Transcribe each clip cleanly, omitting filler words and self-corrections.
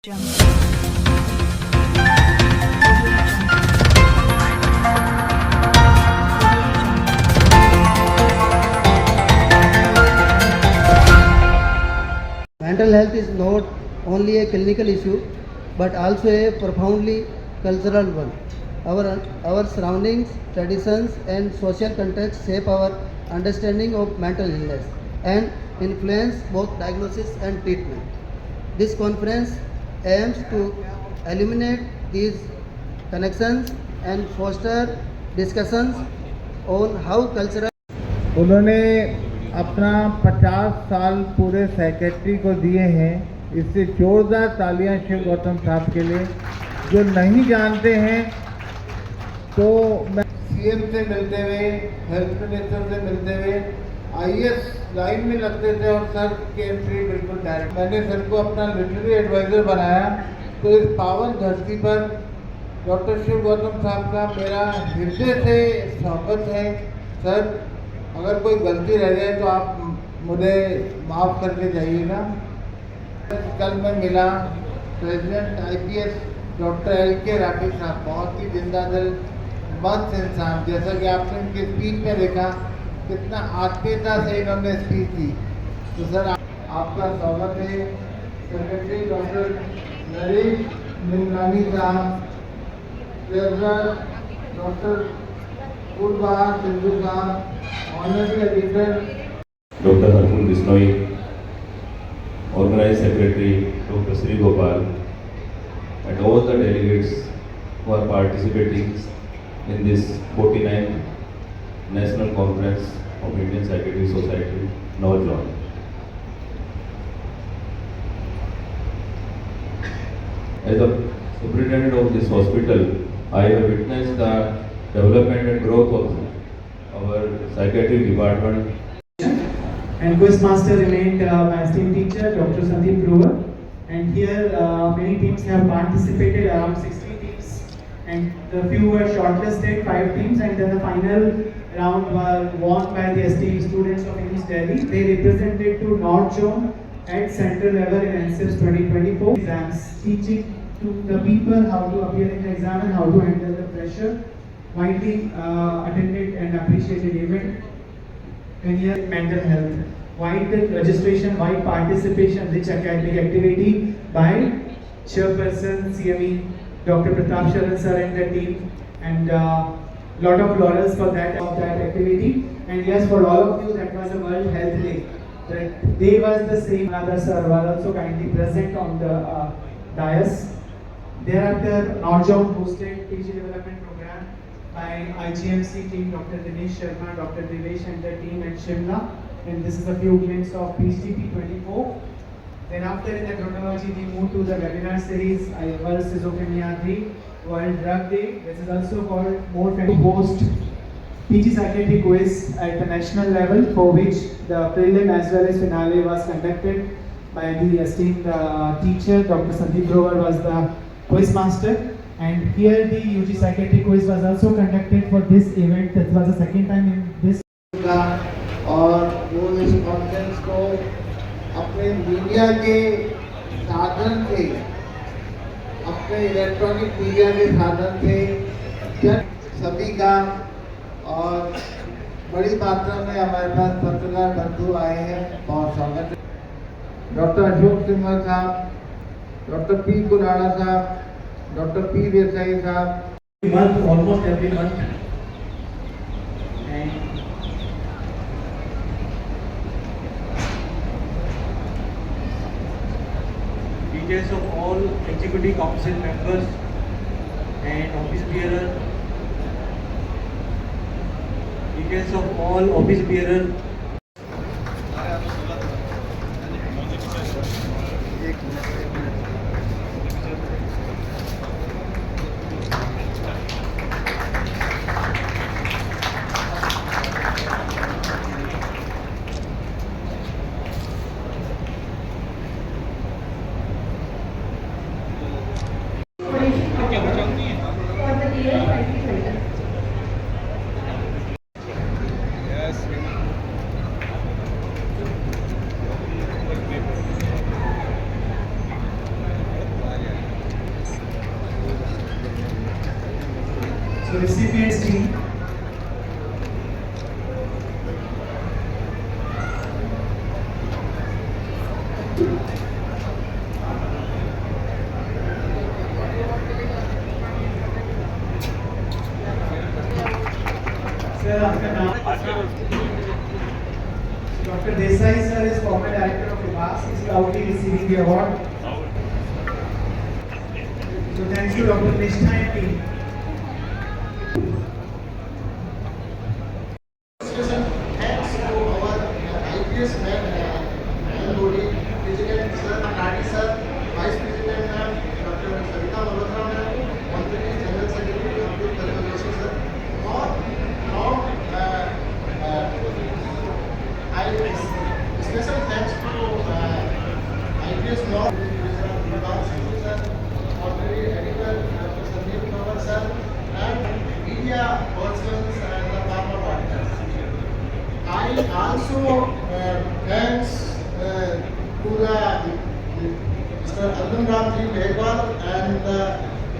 Mental health is not only a clinical issue but also a profoundly cultural one. Our surroundings, traditions, and social context shape our understanding of mental illness and influence both diagnosis and treatment. This conference aims to illuminate these connections and foster discussions on how cultural उन्होंने अपना 50 साल पूरे secretary को दिए हैं। इससे जोरदार तालियां शिव गौतम साहब के लिए। जो नहीं जानते हैं तो मैं सीएम से मिलते हुए, हेल्थ मिनिस्टर से मिलते हुए आईएएस लाइन में लगते थे और सर के एंट्री बिल्कुल डायरेक्ट। मैंने सर को अपना लिटरेरी एडवाइज़र बनाया। तो इस पावन धरती पर डॉक्टर शिव गौतम साहब का मेरा हृदय से स्वागत है। सर, अगर कोई गलती रह जाए तो आप मुझे माफ़ करके जाइएगा। कल मैं मिला president IPS doctor LK. Rathi साहब, बहुत ही जिंदा दिल मस्त इंसान। जैसा कि आपने इनकी स्पीच में देखा कितना आत्मीयता से इन्होंने स्पीच दी। तो सर आपका स्वागत है। सेक्रेटरी डॉक्टर नरेश निमलानी साहब, ट्रेजरर डॉक्टर फूलबहार सिंधु साहब, honourable editor doctor Harkul Bishnoi, organise secretary doctor Shri Gopal, and all the delegates who are participating in this 49th National Conference of Indian Psychiatric Society, Norjon. As a superintendent of this hospital, I have witnessed the development and growth of our psychiatric department. And Quizmaster remained my esteemed teacher, Dr. Sandeep Grover. And here many teams have participated, around 60 teams. And the few were shortlisted, 5 teams, and then the final round were won by the esteemed students of AIIMS Delhi. They represented to North Zone at central level in NCEPS 2024 exams, teaching to the people how to appear in the exam and how to handle the pressure. Widely attended and appreciated event. And here mental health, wide registration, wide participation, rich academic activity by Chairperson CME Dr. Pratap Sharan sir and the team, and lot of laurels for that activity. And yes, for all of you, that was a World Health Day. That day was the same. Another sir was also kindly present on the dais. Thereafter, Norjon hosted teaching development program by IGMC team, Dr. Dinesh Sharma, Dr. Devesh and the team at Shimla. And this is a few glimpses of PCP 24. Then after in the chronology, we move to the webinar series, World Schizophrenia Day, World Drug Day. This is also called more to host PG Psychiatry Quiz at the national level, for which the prelim as well as finale was conducted by the esteemed teacher, Dr. Sandeep Grover was the quiz master. And here the UG Psychiatry Quiz was also conducted for this event. That was the second time in this. और वो इस conference को अपने media के साधन से, अपने electronic media के साधन से सभी का, और बड़ी मात्रा में हमारे पास पत्रकार बंधु आए हैं, बहुत स्वागत है। डॉक्टर अशोक सिंघल साहब, डॉक्टर पी कुराड़ा साहब, डॉक्टर पी देसाई साहब। Month, almost every month. And details of all executive council members and office bearer. Details of all office bearer. So recipients team. Sir, आपका नाम? Dr. Desai sir is former director of IBAS. He is proudly receiving the award. So thank you, Dr. Nishna and team. Thanks to our IPS men, body, President Sir Nadi Sir, Vice President Ma'am, Dr. Savita Malhotra Ma'am, Honorary General Secretary Abdul Karim Sir, और now I special thanks to IPS Law, Sir, Honorary Editor Dr. Sandeep Grover Sir, and media persons and the farmer partners. I also thanks to the Mr. Arvind Ramji Mehwal and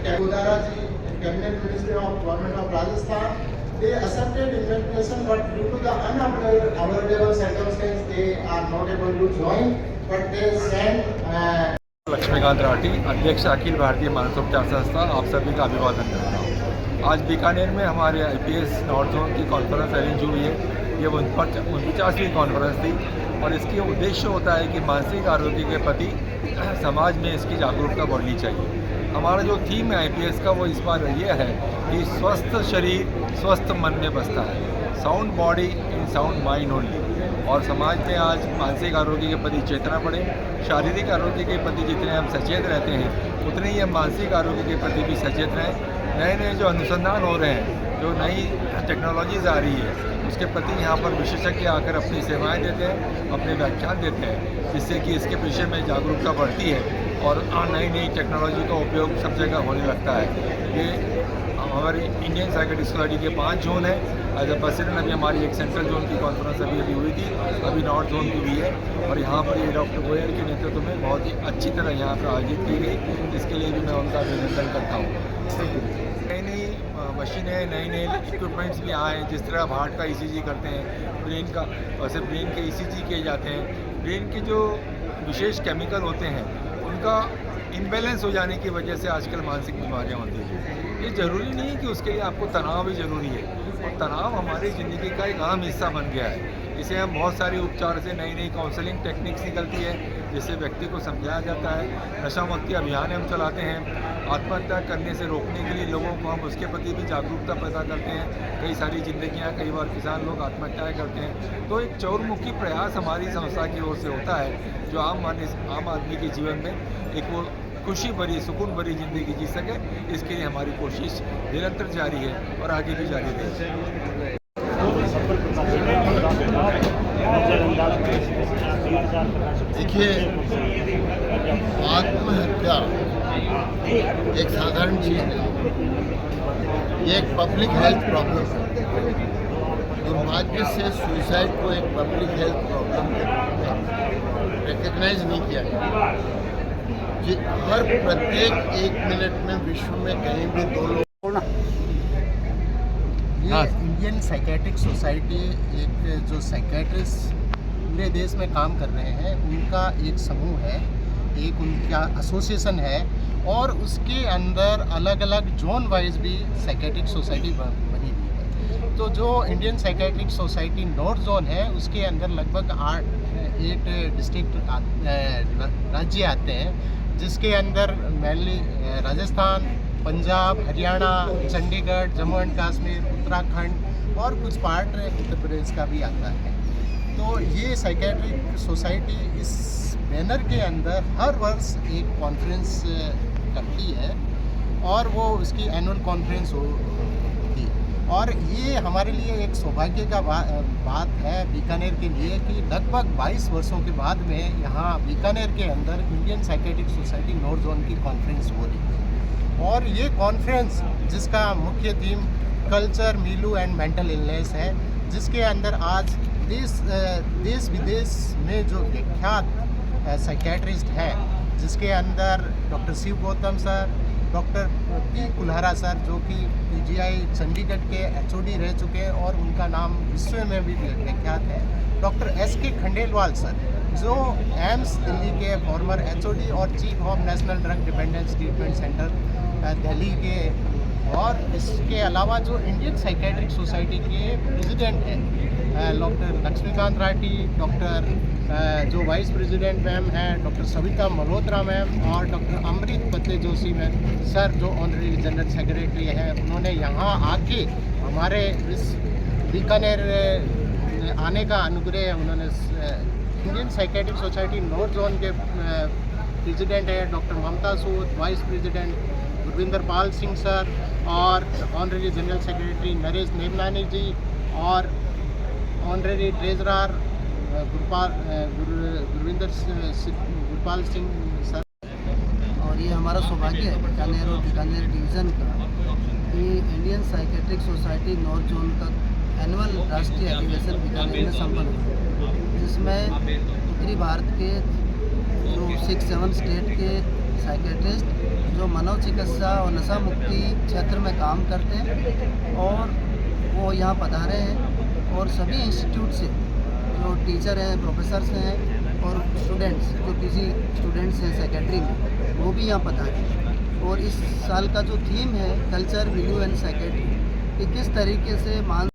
Kagudara ji, Cabinet Ministry of Government of Rajasthan. They accepted invitation, but due to the unavoidable circumstance, they are not able to join. But they sent. Laxmikant Rathi, अध्यक्ष अखिल भारतीय मानसोपचार संस्था, आप सभी का अभिवादन करता हूँ। आज बीकानेर में हमारे IPS नॉर्थ जोन की कॉन्फ्रेंस अरेंज हुई है। ये 49वीं कॉन्फ्रेंस थी और इसकी उद्देश्य होता है कि मानसिक आरोग्य के प्रति समाज में इसकी जागरूकता बढ़नी चाहिए। हमारा जो थीम है IPS का वो इस बार ये है कि स्वस्थ शरीर स्वस्थ मन में बसता है, sound body in sound mind only. और समाज में आज मानसिक आरोग्य के प्रति चेतना बढ़े। शारीरिक आरोग्य के प्रति जितने हम सचेत रहते हैं उतने ही हम मानसिक आरोग्य के प्रति भी सचेत रहें। नए नए जो अनुसंधान हो रहे हैं, जो नई टेक्नोलॉजीज़ आ रही है, उसके प्रति यहाँ पर विशेषज्ञ आकर अपनी सेवाएं देते हैं, अपने व्याख्यान देते हैं, जिससे कि इसके विषय में जागरूकता बढ़ती है और नई नई टेक्नोलॉजी का उपयोग सब जगह होने लगता है। ये हमारी इंडियन साइकेट्रिक सोसाइटी के 5 जोन है। एज अ प्रेसिडेंट अभी हमारी एक सेंट्रल जोन की कॉन्फ्रेंस अभी हुई थी, अभी नॉर्थ जोन की भी है और यहाँ पर ये डॉक्टर गोयल के नेतृत्व में बहुत ही अच्छी तरह यहाँ पर आयोजित की गई। इसके लिए भी मैं उनका अभिनंदन करता हूँ। नई नई मशीनें, नए नए इक्विपमेंट्स भी आए हैं। जिस तरह आप हार्ट का ECG करते हैं, ब्रेन का, वैसे ब्रेन के ECG किए जाते हैं। ब्रेन के जो विशेष केमिकल होते हैं उनका इम्बैलेंस हो जाने की वजह से आजकल मानसिक बीमारियां होती हैं। ये ज़रूरी नहीं है कि उसके लिए आपको तनाव भी ज़रूरी है, और तनाव हमारी ज़िंदगी का एक अहम हिस्सा बन गया है। इसे हम बहुत सारे उपचार से, नई नई काउंसलिंग टेक्निक्स निकलती है जिससे व्यक्ति को समझाया जाता है। नशा मुक्ति अभियान हम चलाते हैं। आत्महत्या करने से रोकने के लिए लोगों को हम उसके प्रति भी जागरूकता पैदा करते हैं। कई सारी ज़िंदगियाँ, कई बार किसान लोग आत्महत्याएँ करते हैं। तो एक चौमुखी प्रयास हमारी संस्था की ओर से होता है, जो आम आदमी के जीवन में एक वो खुशी भरी, सुकून भरी ज़िंदगी जी सके। इसके लिए हमारी कोशिश निरंतर जारी है और आगे भी जारी रहेगी। देखिए, आत्महत्या एक साधारण चीज़ नहीं, ये एक पब्लिक हेल्थ प्रॉब्लम है। दुर्भाग्य से सुसाइड को एक पब्लिक हेल्थ प्रॉब्लम रिकग्नाइज नहीं किया गया कि हर प्रत्येक 1 मिनट में विश्व में कहीं भी 2 लोग। ये इंडियन साइकेट्रिक सोसाइटी, एक जो साइकेट्रिस्ट पूरे देश में काम कर रहे हैं उनका एक समूह है, एक उनका एसोसिएशन है, और उसके अंदर अलग अलग जोन वाइज भी साइकेट्रिक सोसाइटी बनी हुई है। तो जो Indian psychiatric society north zone है उसके अंदर लगभग 8 डिस्ट्रिक्ट राज्य आते हैं, जिसके अंदर मेनली राजस्थान, पंजाब, हरियाणा, चंडीगढ़, जम्मू एंड कश्मीर, उत्तराखंड और कुछ पार्ट उत्तर प्रदेश का भी आता है। तो ये साइकेट्रिक सोसाइटी इस बैनर के अंदर हर वर्ष एक कॉन्फ्रेंस करती है और वो उसकी एनुअल कॉन्फ्रेंस होती है। और ये हमारे लिए एक सौभाग्य का बात है बीकानेर के लिए कि लगभग 22 वर्षों के बाद में यहाँ बीकानेर के अंदर Indian psychiatric society north zone की कॉन्फ्रेंस हो रही है। और ये कॉन्फ्रेंस जिसका मुख्य theme culture, milieu and mental illness है, जिसके अंदर आज देश विदेश में जो विख्यात साइकेट्रिस्ट हैं, जिसके अंदर doctor Shiv Gautam sir, doctor P Kulhara sir, जो कि पीजीआई चंडीगढ़ के एचओडी रह चुके हैं और उनका नाम विश्व में भी विख्यात है। डॉक्टर एसके खंडेलवाल सर, जो एम्स दिल्ली के फॉर्मर एचओडी और chief of national drug dependence treatment centre Delhi के, और इसके अलावा जो इंडियन साइकेट्रिक सोसाइटी के प्रेसिडेंट हैं डॉक्टर लक्ष्मीकांत राठी, डॉक्टर जो वाइस प्रेसिडेंट मैम हैं डॉक्टर सविता मल्होत्रा मैम, और डॉक्टर अमृत पत्ते जोशी मैम सर, जो ऑनरेरी जनरल सेक्रेटरी हैं। उन्होंने यहाँ आके हमारे इस बीकानेर आने का अनुग्रह, उन्होंने Indian psychiatric society north zone के प्रेसिडेंट है डॉक्टर ममता सूद, vice president Gurvinder Pal Singh sir, और ऑनरेरी जनरल सेक्रेटरी नरेश नेमलानी जी, और honorary treasurer Gurvinder Gurpal Singh sir. और ये हमारा सौभाग्य है बीकानेर और बीकानेर डिवीज़न का कि Indian psychiatric society north zone का एनुअल राष्ट्रीय अधिवेशन बीकानेर में संपन्न हुआ, जिसमें उत्तरी भारत के जो 6-7 स्टेट के साइकेट्रिस्ट जो मनोचिकित्सा और नशा मुक्ति क्षेत्र में काम करते हैं, और वो यहाँ पधारे हैं, और सभी इंस्टीट्यूट से जो टीचर हैं, प्रोफेसर्स हैं, और स्टूडेंट्स जो किसी स्टूडेंट्स हैं सेकेंडरी में, वो भी यहाँ पधारे। और इस साल का जो थीम है कल्चर, वैल्यू एंड सेकेंडरी, कि किस तरीके से मान